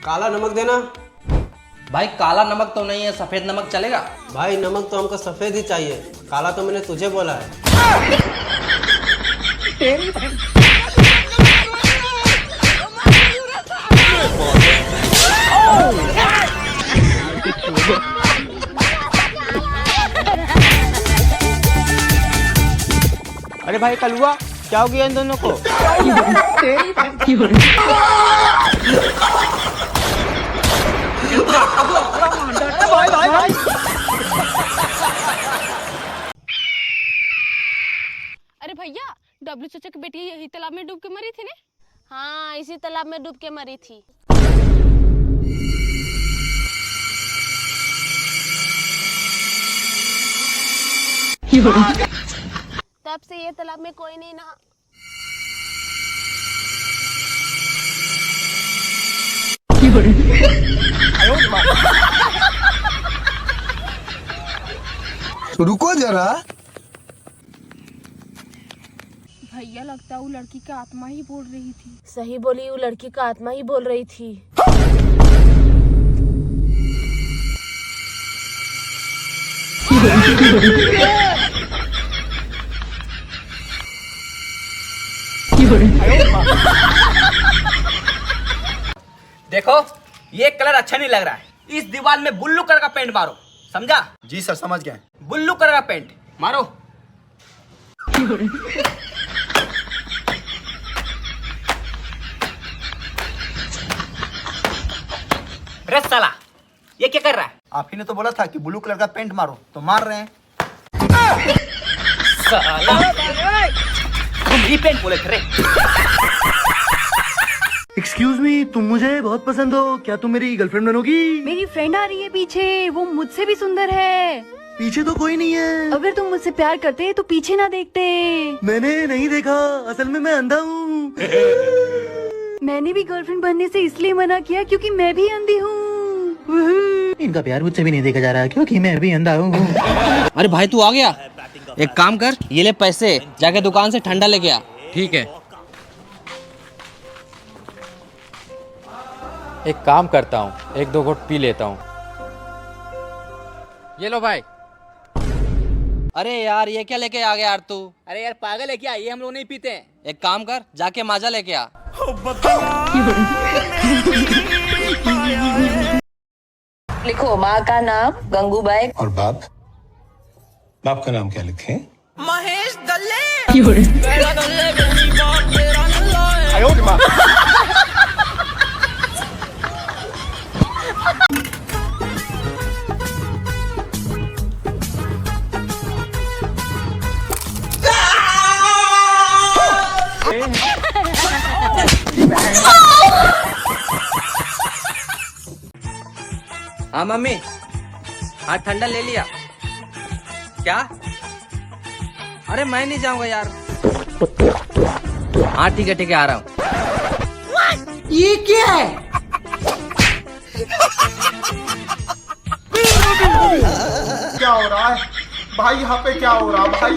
काला नमक देना। भाई काला नमक तो नहीं है, सफेद नमक चलेगा? भाई नमक तो हमको सफेद ही चाहिए, काला तो मैंने तुझे बोला है। अरे भाई कलुआ, क्या हो गया इन दोनों को? अरे भैया, डब्लू चाचा की बेटी यही तालाब में डूब के मरी थी ने? हाँ, इसी तालाब में डूब के मरी थी। तब से ये तालाब में कोई नहीं नहा। रुको जरा। भैया लगता है वो लड़की का आत्मा ही बोल रही थी। सही बोली, वो लड़की का आत्मा ही बोल रही थी। देखो ये कलर अच्छा नहीं लग रहा है, इस दीवार में ब्लू कलर का पेंट मारो, समझा? जी सर, समझ गए। ब्लू कलर का पेंट मारो। अरे साला, ये क्या कर रहा है? आप ही ने तो बोला था कि ब्लू कलर का पेंट मारो, तो मार रहे हैं। साला, तुम ही पेंट बोले थे रे। एक्सक्यूज मी, तुम मुझे बहुत पसंद हो, क्या तुम मेरी गर्लफ्रेंड बनोगी? मेरी फ्रेंड आ रही है पीछे, वो मुझसे भी सुंदर है। पीछे तो कोई नहीं है। अगर तुम मुझसे प्यार करते तो पीछे ना देखते। मैंने नहीं देखा, असल में मैं अंधा हूँ। मैंने भी गर्लफ्रेंड बनने से इसलिए मना किया क्योंकि मैं भी अंधी हूँ। इनका प्यार मुझसे भी नहीं देखा जा रहा क्योंकि मैं भी अंधा हूँ। अरे भाई तू आ गया, एक काम कर, ये ले पैसे, जाके दुकान से ठंडा लेके आ। ठीक है। एक काम करता हूँ, एक दो घुट पी लेता हूँ। ये लो भाई। अरे यार ये क्या लेके आ गया यार तू? अरे यार पागल है क्या, ये हम लोग नहीं पीते हैं। एक काम कर, जाके माजा लेके आ। लिखो माँ का नाम गंगूबाई। और बाप? बाप का नाम क्या लिखें? महेश दल्ले। हाँ मम्मी, हाँ ठंडा ले लिया क्या? अरे मैं नहीं जाऊंगा यार। हाँ ठीक है आ रहा हूँ। ये क्या है? क्या हो रहा है भाई, यहाँ पे क्या हो रहा है भाई?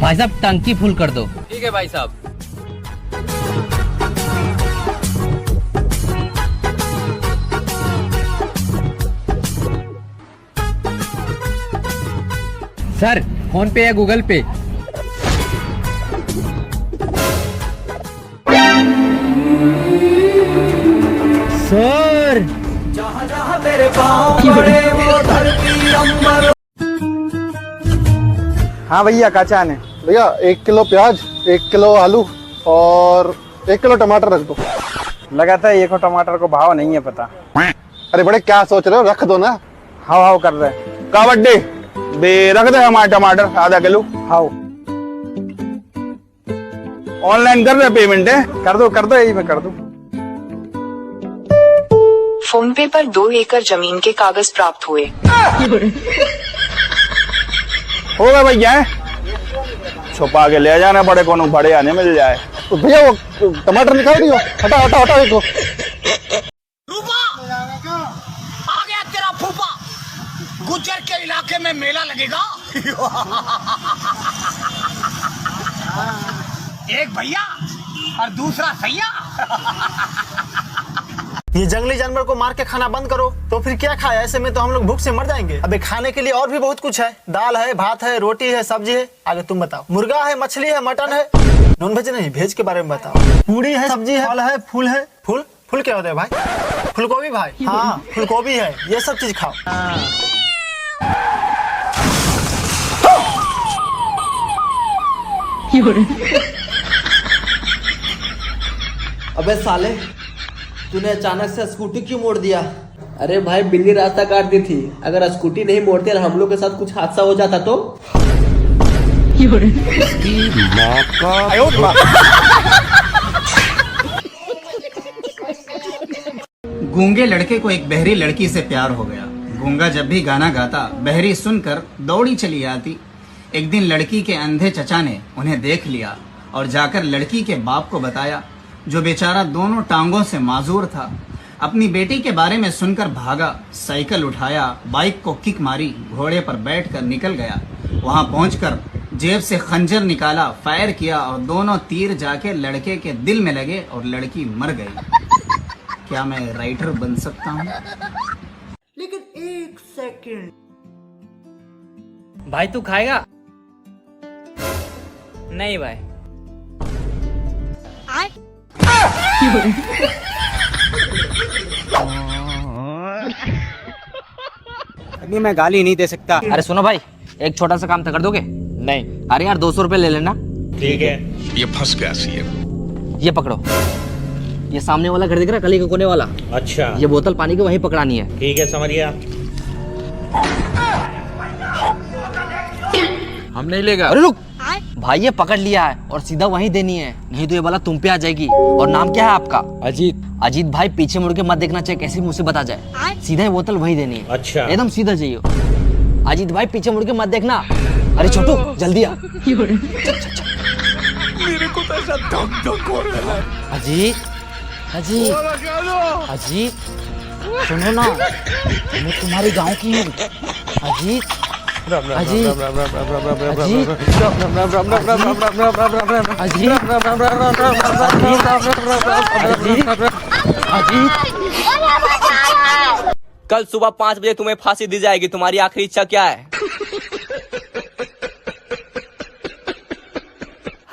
भाई साहब टंकी फुल कर दो। ठीक है भाई साहब। सर फोन पे या गूगल पे? सर हाँ भैया, क्या चाहने? भैया 1 किलो प्याज, 1 किलो आलू और 1 किलो टमाटर रख दो। लगाता है एक टमाटर को भाव नहीं है पता। अरे बड़े क्या सोच रहे हो, रख दो ना। हाउ हाउ कर रहे। कावड्डी बे रख दे हमारे टमाटर आधा किलो। हाउ ऑनलाइन कर रहे पेमेंट है? कर दो यही मैं कर दूं। फोन पे पर 2 एकड़ जमीन के कागज प्राप्त हुए। होगा भैया, छुपा के ले जाना पड़े, कोनो बड़े आने मिल जाए। तो भैया वो टमाटर निकाल दियो, हटा देखो। आ गया तेरा फूफा, गुज्जर के इलाके में मेला लगेगा। एक भैया और दूसरा सैया। ये जंगली जानवर को मार के खाना बंद करो तो फिर क्या खाया? ऐसे में तो हम लोग भूख से मर जाएंगे। अबे खाने के लिए और भी बहुत कुछ है, दाल है, भात है, रोटी है, सब्जी है। आगे तुम बताओ। मुर्गा है, मछली है, मटन है। नॉन वेज नहीं, वेज के बारे में बताओ। पूरी है, सब्जी है, फल है, फूल है। फूल फूल क्या होता है भाई? फूलगोभी भाई। हाँ फूलगोभी है, ये सब चीज खाओ। अबे साले, तूने अचानक से स्कूटी क्यों मोड़ दिया? अरे भाई बिल्ली रास्ता काट दी थी, अगर स्कूटी नहीं मोड़ते और हम लोग के साथ कुछ हादसा हो जाता तो। गूंगे लड़के को एक बहरी लड़की से प्यार हो गया। गूंगा जब भी गाना गाता बहरी सुनकर दौड़ी चली आती। एक दिन लड़की के अंधे चचा ने उन्हें देख लिया और जाकर लड़की के बाप को बताया, जो बेचारा दोनों टांगों से माजूर था। अपनी बेटी के बारे में सुनकर भागा, साइकिल उठाया, बाइक को किक मारी, घोड़े पर बैठकर निकल गया। वहां पहुंचकर जेब से खंजर निकाला, फायर किया और दोनों तीर जाके लड़के के दिल में लगे और लड़की मर गई। क्या मैं राइटर बन सकता हूँ? लेकिन एक सेकंड भाई तू खाएगा? नहीं भाई। अभी मैं गाली नहीं दे सकता। अरे सुनो भाई, एक छोटा सा काम तो कर दोगे? नहीं। अरे यार 200 रुपए ले लेना। ठीक है। ये फंस गया सीएम। ये पकड़ो, ये सामने वाला घर दिख रहा है, गली के कोने वाला। अच्छा। ये बोतल पानी की वहीं पकड़ानी है। ठीक है, समझ गया। हम नहीं लेगा। अरे रुक भाई, ये पकड़ लिया है और सीधा वहीं देनी है, नहीं तो ये वाला तुम पे आ जाएगी। और नाम क्या है आपका? अजीत। अजीत भाई पीछे मुड़ के मत देखना, चाहिए कैसी मुसीबत आ जाए। सीधा ही बोतल वहीं देनी है। अच्छा। एकदम सीधा चाहिए। अजीत भाई पीछे मुड़ के मत देखना। अरे छोटू जल्दी आ। मेरे को तो ऐसा धक हो रहा है। अजीत अजीत अजीत सुनो ना, मैं तुम्हारे गांव की हूँ। अजीत अजीत कल सुबह 5 बजे तुम्हें फांसी दी जाएगी। तुम्हारी आखिरी इच्छा क्या है?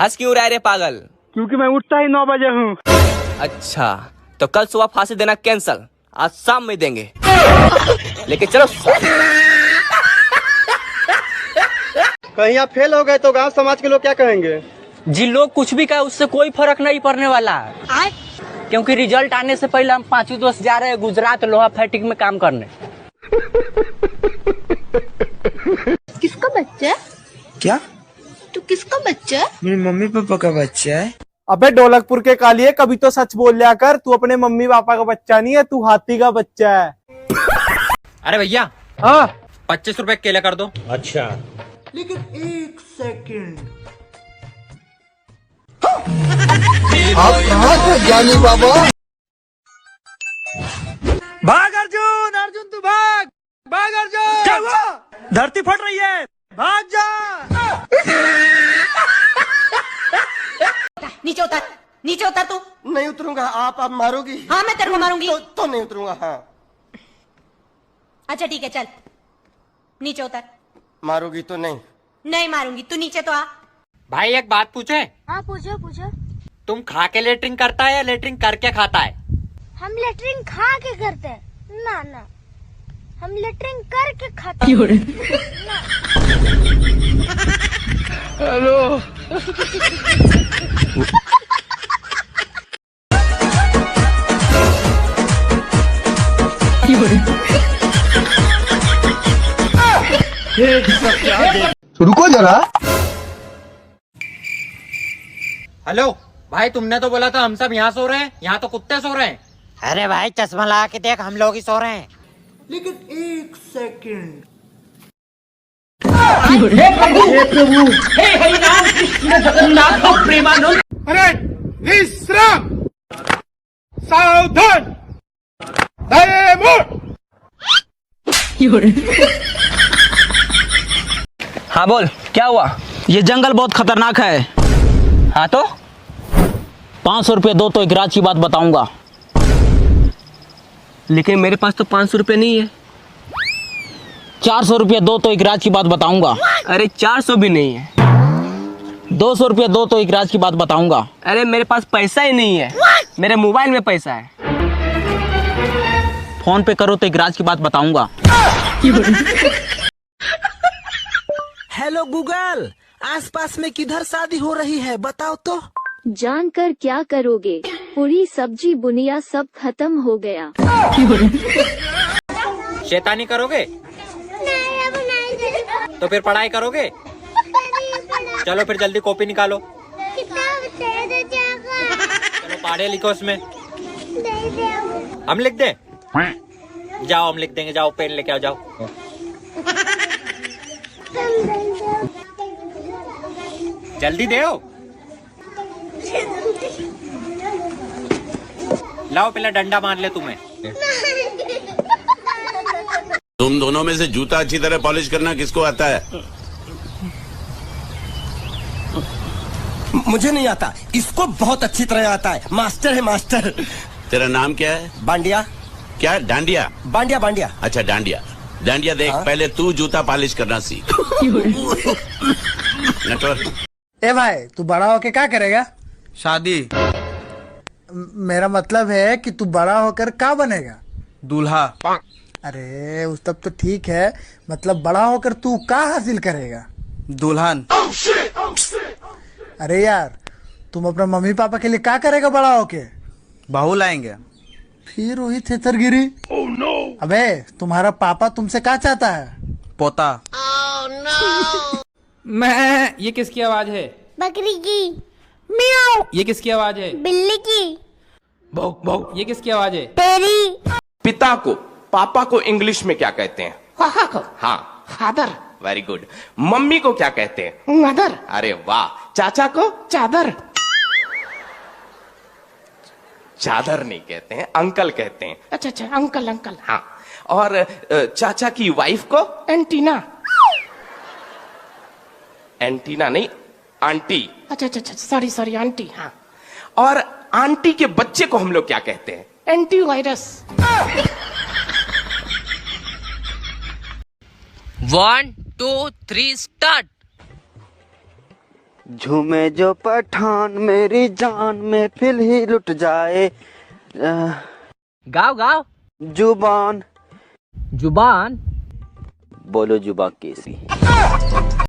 हंस क्यों रहा है रे पागल? क्योंकि मैं उठता ही 9 बजे हूँ। अच्छा, तो कल सुबह फांसी देना कैंसल, आज शाम में देंगे। लेके चलो। कहीं आप फेल हो गए तो गांव समाज के लोग क्या कहेंगे? जिन लोग कुछ भी कहे उससे कोई फर्क नहीं पड़ने वाला है, क्योंकि रिजल्ट आने से पहले हम 5 दोस्त जा रहे हैं गुजरात लोहा फैक्ट्री में काम करने। किसका बच्चा? क्या? तू किसका बच्चा? मेरी मम्मी पापा का बच्चा है। अबे ढोलकपुर के कालिए, कभी तो सच बोल लिया कर। तू अपने मम्मी पापा का बच्चा नहीं है, तू हाथी का बच्चा है। अरे भैया, हाँ 25 रुपए केले कर दो। अच्छा। लेकिन एक सेकंड, आप कहाँ से ज्ञानी बाबा? भाग अर्जुन, अर्जुन तू भाग, भाग अर्जुन। क्या हुआ? धरती फट रही है, भाग जा। नीचे उतर, नीचे उतर तू। नहीं उतरूंगा। आप मारोगी? हाँ मैं तेरे को मारूंगी। तो नहीं उतरूंगा। हाँ अच्छा ठीक है, चल नीचे उतर। मारोगी तो नहीं? नहीं मारूंगी, तू नीचे तो आ। भाई एक बात पूछे? हाँ पूछो पूछो। तुम खा के लेटरिंग करता है या लेटरिंग करके खाता है? हम लेटरिंग खा के करते हैं ना, ना हम लेटरिंग करके खाते हैं। हेलो। रुको जरा। हेलो भाई, तुमने तो बोला था हम सब यहाँ सो रहे हैं, यहाँ तो कुत्ते सो रहे हैं। अरे भाई चश्मा लगा के देख, हम लोग ही सो रहे हैं। लेकिन एक सेकंड, अरे विश्राम, सावधान, हाँ बोल, क्या हुआ? ये जंगल बहुत खतरनाक है। हाँ तो 500 रुपये दो तो एक राज की बात बताऊंगा। लेकिन मेरे पास तो 500 रुपये नहीं है। 400 रुपये दो तो एक राज की बात बताऊंगा। अरे 400 भी नहीं है। 200 रुपये दो तो एक राज की बात बताऊंगा। अरे मेरे पास पैसा ही नहीं है। मेरे मोबाइल में पैसा है। फोन पे करो तो एक राज की बात बताऊंगा। हेलो गूगल, आसपास में किधर शादी हो रही है बताओ तो। जानकर क्या करोगे, पूरी सब्जी बुनिया सब खत्म हो गया। शैतानी करोगे तो फिर पढ़ाई करोगे। चलो फिर जल्दी कॉपी निकालो। चलो पढ़े लिखो उसमें। हम लिख दें? जाओ हम लिख देंगे। जाओ पेन लेके आओ। जाओ जल्दी दो। लाओ पहले डंडा मार ले तुम्हें। तुम दोनों में से जूता अच्छी तरह पॉलिश करना किसको आता है? मुझे नहीं आता, इसको बहुत अच्छी तरह आता है। मास्टर है मास्टर। तेरा नाम क्या है? बांडिया। क्या? डांडिया? बांडिया बांडिया। अच्छा डांडिया। डांडिया देख, पहले तू जूता पॉलिश करना सीख। नेटवर्क। ए भाई, तू बड़ा होके क्या करेगा? शादी। मेरा मतलब है कि तू बड़ा होकर क्या बनेगा? दूल्हा। अरे उस तब तो ठीक है, मतलब बड़ा होकर तू क्या हासिल करेगा? दुल्हन। अरे यार, तुम अपने मम्मी पापा के लिए क्या करेगा बड़ा होके? बहू लाएंगे। फिर वही थेथरगिरी। अबे तुम्हारा पापा तुमसे क्या चाहता है? पोता। मैं ये किसकी आवाज है? बकरी की। मियाओ। ये किसकी आवाज है? बिल्ली की। भौंक भौंक। ये किसकी आवाज है? तेरी। पिता को, पापा को इंग्लिश में क्या कहते हैं? हाँ, फादर। Very good. मम्मी को क्या कहते हैं? मदर। अरे वाह। चाचा को? चादर। चादर नहीं कहते हैं, अंकल कहते हैं। अच्छा अच्छा, अंकल अंकल। हाँ। और चाचा की वाइफ को? एंटीना। एंटीना नहीं, आंटी। अच्छा अच्छा अच्छा, सॉरी सॉरी, आंटी। हाँ। और आंटी के बच्चे को हम लोग क्या कहते हैं? Anti virus. 1 2 3 स्टार्ट। झूमे जो पठान मेरी जान में फिर ही लुट जाए। गाओ गाओ। जुबान। जुबान। बोलो जुबान केसरी।